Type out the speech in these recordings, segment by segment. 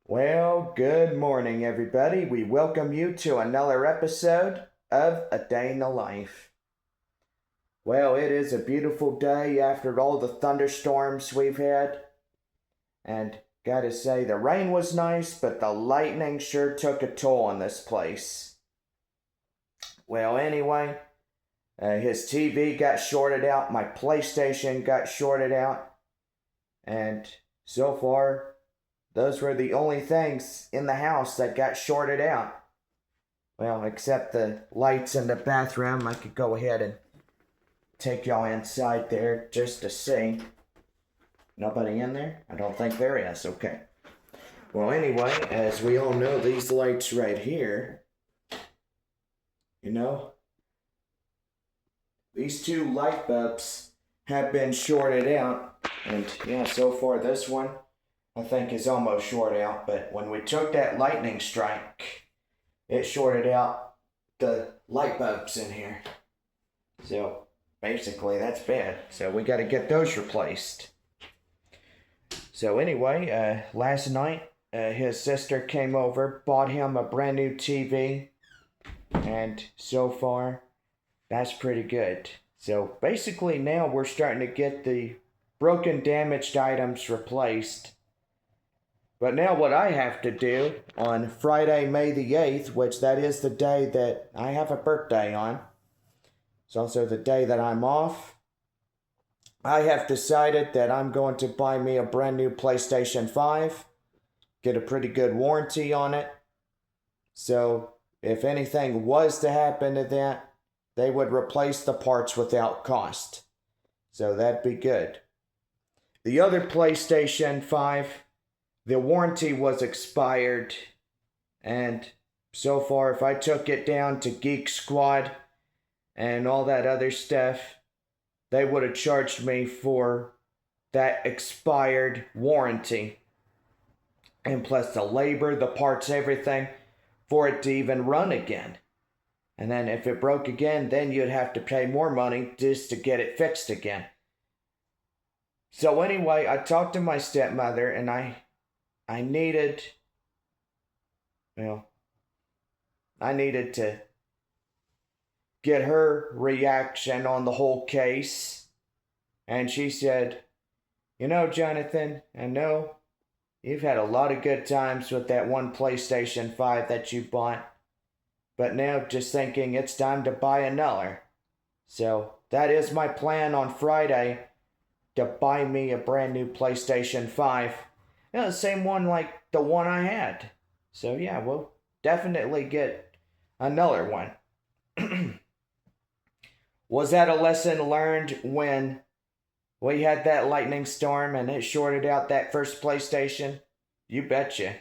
Well, good morning, everybody. We welcome you to another episode of A Day in the Life. Well, it is a beautiful day after all the thunderstorms we've had. And gotta say, the rain was nice, but the lightning sure took a toll on this place. Well, anyway, his TV got shorted out, my PlayStation got shorted out, and so far, those were the only things in the house that got shorted out. Well, except the lights in the bathroom. I could go ahead and take y'all inside there just to see. Nobody in there? I don't think there is. Okay. Well, anyway, as we all know, these lights right here, these two light bulbs have been shorted out. And yeah, so far this one, I think, is almost shorted out. But when we took that lightning strike, it shorted out the light bulbs in here. So basically that's bad. So we got to get those replaced. So anyway, last night his sister came over, bought him a brand new TV, and so far that's pretty good. So basically now we're starting to get the broken, damaged items replaced. But now what I have to do on Friday, May the 8th, which that is the day that I have a birthday on, it's also the day that I'm off, I have decided that I'm going to buy me a brand new PlayStation 5, get a pretty good warranty on it. So if anything was to happen to that, they would replace the parts without cost. So that'd be good. The other PlayStation 5, the warranty was expired, and so far, if I took it down to Geek Squad and all that other stuff, they would have charged me for that expired warranty. And plus the labor, the parts, everything, for it to even run again. And then if it broke again, then you'd have to pay more money just to get it fixed again. So anyway, I talked to my stepmother, and I needed to get her reaction on the whole case. And she said, Jonathan, I know you've had a lot of good times with that one PlayStation 5 that you bought, but now just thinking it's time to buy another. So that is my plan on Friday, to buy me a brand new PlayStation 5. The same one like the one I had. So yeah, we'll definitely get another one. Was that a lesson learned when we had that lightning storm and it shorted out that first PlayStation? You betcha.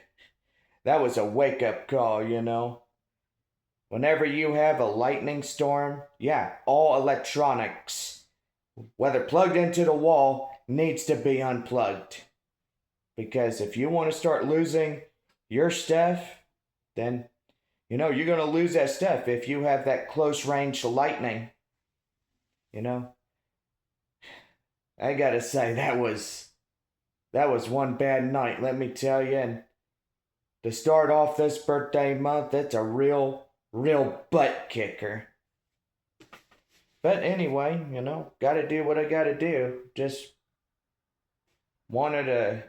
That was a wake-up call. Whenever you have a lightning storm, yeah, all electronics, whether plugged into the wall, needs to be unplugged. Because if you want to start losing your stuff, then, you're going to lose that stuff if you have that close range lightning. I gotta say, that was one bad night, let me tell you. And to start off this birthday month, it's a real butt kicker. But anyway, gotta do what I gotta do. Just wanted a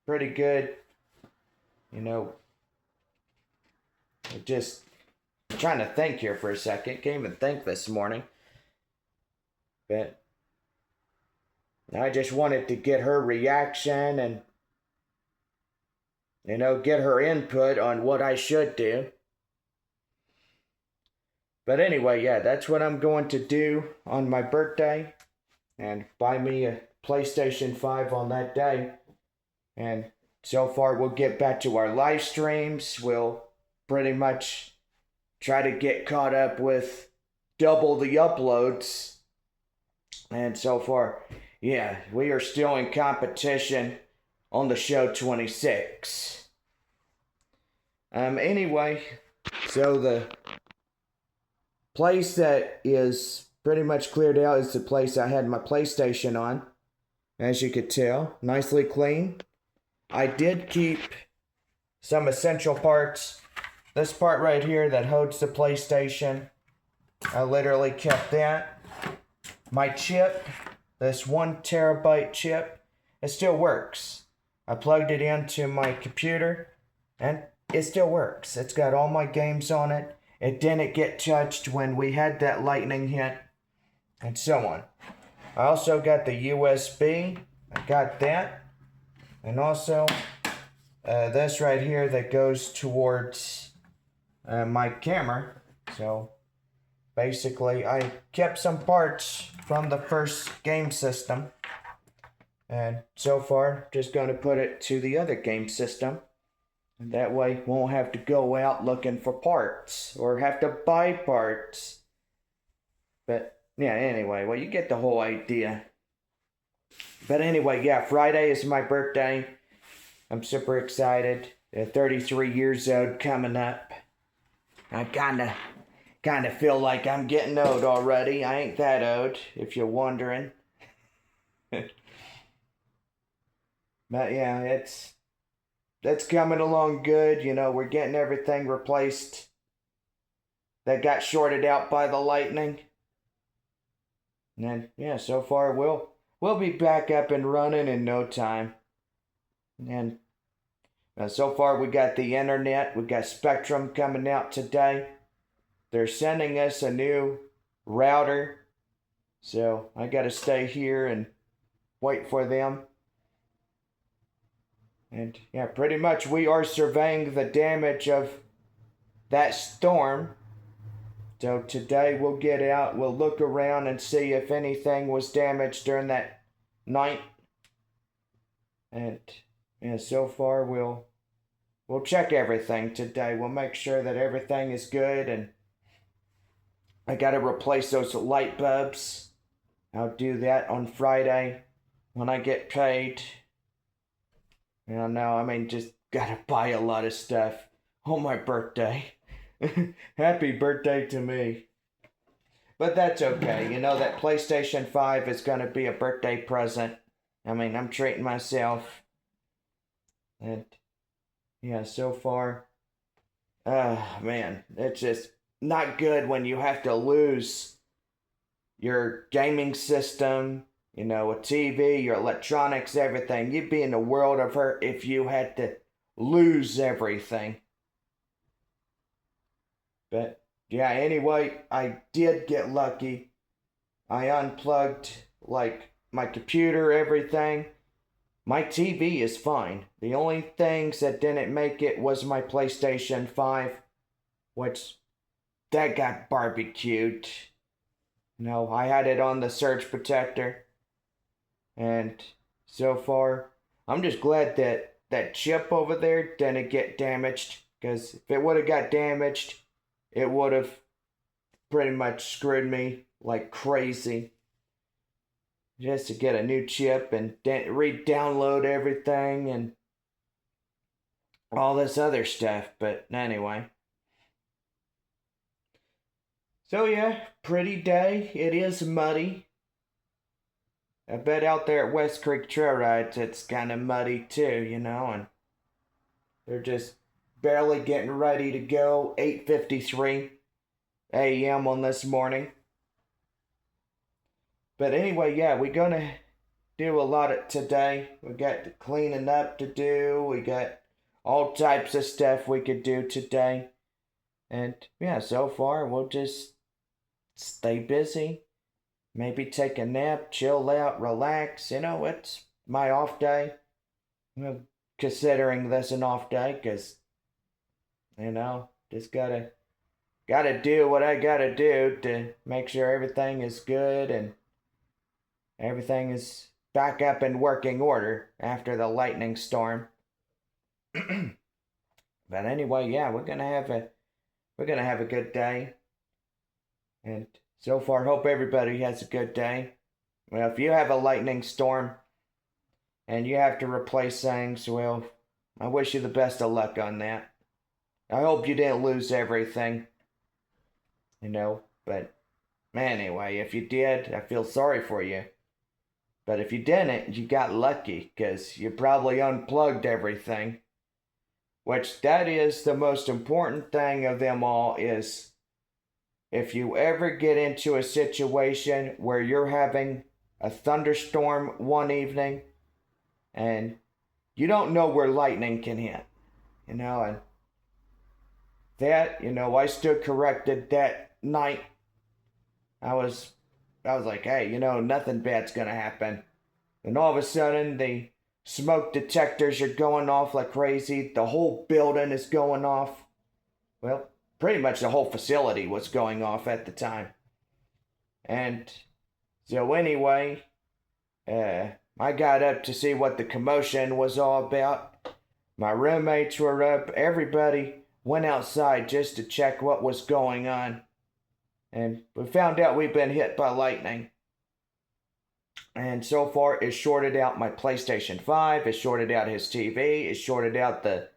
pretty good, just trying to think here for a second. Can't even think this morning. But I just wanted to get her reaction and, get her input on what I should do. But anyway, yeah, that's what I'm going to do on my birthday, and buy me a PlayStation 5 on that day. And so far, we'll get back to our live streams. We'll pretty much try to get caught up with double the uploads. And so far, yeah, we are still in competition on the show 26. Anyway, so the place that is pretty much cleared out is the place I had my PlayStation on. As you could tell, nicely clean. I did keep some essential parts. This part right here that holds the PlayStation, I literally kept that. My chip, this 1 terabyte chip, it still works. I plugged it into my computer and it still works. It's got all my games on it. It didn't get touched when we had that lightning hit, and so on. I also got the USB. I got that. And also this right here that goes towards my camera. So basically I kept some parts from the first game system. And so far, just going to put it to the other game system. And that way, won't have to go out looking for parts or have to buy parts. But yeah, anyway, well, you get the whole idea. But anyway, yeah, Friday is my birthday. I'm super excited. 33 years old coming up. I kind of feel like I'm getting old already. I ain't that old, if you're wondering. But yeah, it's coming along good. You know, we're getting everything replaced that got shorted out by the lightning. And yeah, so far we'll be back up and running in no time. And so far we got the internet. We got Spectrum coming out today. They're sending us a new router. So I got to stay here and wait for them. And yeah, pretty much we are surveying the damage of that storm. So today we'll get out, we'll look around and see if anything was damaged during that night. And yeah, so far we'll check everything today. We'll make sure that everything is good, and I gotta replace those light bulbs. I'll do that on Friday when I get paid. I don't know, I mean, just gotta buy a lot of stuff on my birthday. Happy birthday to me. But that's okay. You know, that PlayStation 5 is gonna be a birthday present. I mean, I'm treating myself. And yeah, so far, man, it's just not good when you have to lose your gaming system, you know, a TV, your electronics, everything. You'd be in a world of hurt if you had to lose everything. But yeah, anyway, I did get lucky. I unplugged like my computer, everything. My TV is fine. The only things that didn't make it was my PlayStation 5, which that got barbecued. No, I had it on the surge protector. And so far, I'm just glad that that chip over there didn't get damaged. Because if it would have got damaged, it would have pretty much screwed me like crazy. Just to get a new chip and re-download everything and all this other stuff. But anyway. So yeah, pretty day. It is muddy. I bet out there at West Creek Trail Rides it's kind of muddy too, you know, and they're just barely getting ready to go. 8:53 a.m. on this morning. But anyway, yeah, we're gonna do a lot of today. We got cleaning up to do. We got all types of stuff we could do today. And yeah, so far we'll just stay busy. Maybe take a nap, chill out, relax. You know, it's my off day. I'm considering this an off day because, you know, just gotta do what I gotta do to make sure everything is good and everything is back up in working order after the lightning storm. But anyway, yeah, we're gonna have a good day. And so far, hope everybody has a good day. Well, if you have a lightning storm and you have to replace things, well, I wish you the best of luck on that. I hope you didn't lose everything, you know, but anyway, if you did, I feel sorry for you. But if you didn't, you got lucky because you probably unplugged everything. which that is the most important thing of them all, is if you ever get into a situation where you're having a thunderstorm one evening and you don't know where lightning can hit, and that, I stood corrected that night. I was like, hey, nothing bad's gonna happen. And all of a sudden, the smoke detectors are going off like crazy. The whole building is going off. Well, pretty much the whole facility was going off at the time. And so, anyway, I got up to see what the commotion was all about. My roommates were up. Everybody went outside just to check what was going on. And we found out we'd been hit by lightning. And so far, it shorted out my PlayStation 5, it shorted out his TV, it shorted out the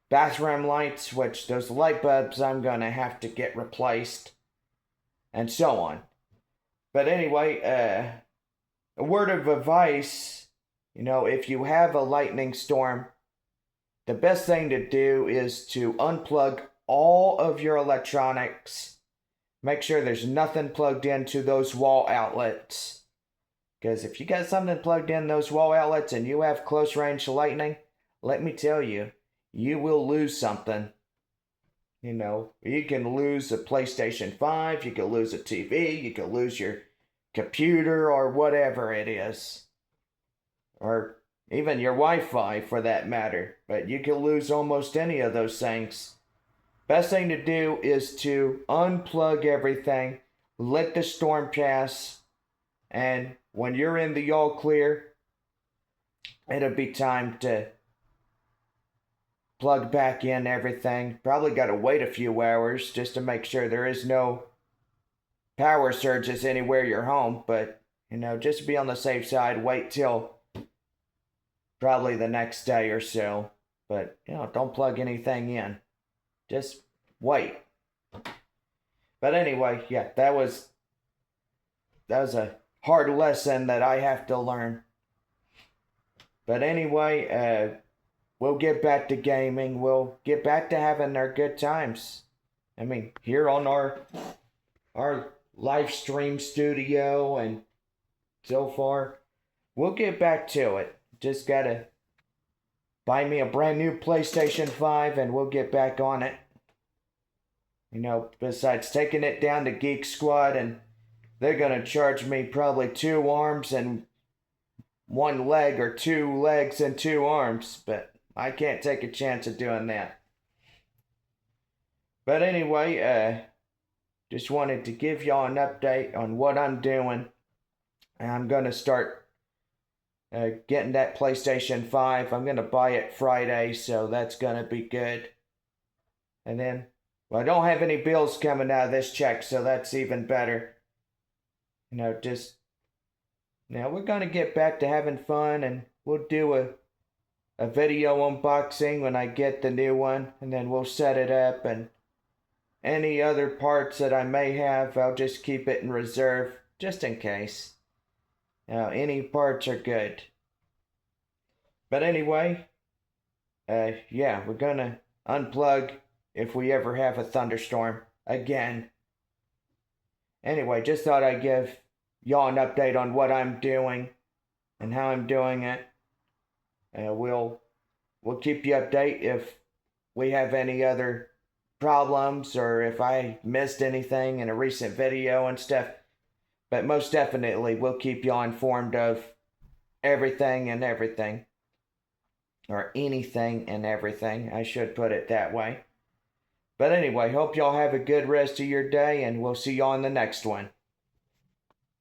bathroom lights, which those light bulbs I'm going to have to get replaced, and so on. But anyway, a word of advice, if you have a lightning storm, the best thing to do is to unplug all of your electronics. Make sure there's nothing plugged into those wall outlets. Because if you got something plugged in those wall outlets and you have close range lightning, let me tell you, you will lose something. You can lose a PlayStation 5, you can lose a TV, you can lose your computer or whatever it is. Or even your Wi-Fi for that matter. But you can lose almost any of those things. Best thing to do is to unplug everything, let the storm pass, and when you're in the all clear, it'll be time to plug back in everything. Probably got to wait a few hours just to make sure there is no power surges anywhere you're home. But, just to be on the safe side, wait till probably the next day or so. But, don't plug anything in. Just wait. But anyway, yeah, that was a hard lesson that I have to learn. But anyway, we'll get back to gaming. We'll get back to having our good times. I mean, here on our live stream studio, and so far, we'll get back to it. Just gotta buy me a brand new PlayStation 5 and we'll get back on it. Besides taking it down to Geek Squad, and they're gonna charge me probably 2 arms and 1 leg, or 2 legs and 2 arms, but I can't take a chance of doing that. But anyway, just wanted to give y'all an update on what I'm doing. I'm gonna start getting that PlayStation 5. I'm gonna buy it Friday, so that's gonna be good. And then, well, I don't have any bills coming out of this check, so that's even better. Now we're gonna get back to having fun, and we'll do a video unboxing when I get the new one, and then we'll set it up, and any other parts that I may have, I'll just keep it in reserve, just in case. Any parts are good. But anyway, yeah, we're gonna unplug if we ever have a thunderstorm again. Anyway, just thought I'd give y'all an update on what I'm doing and how I'm doing it. We'll keep you updated if we have any other problems or if I missed anything in a recent video and stuff. But most definitely, we'll keep y'all informed of everything and everything. Or anything and everything, I should put it that way. But anyway, hope y'all have a good rest of your day, and we'll see y'all in the next one.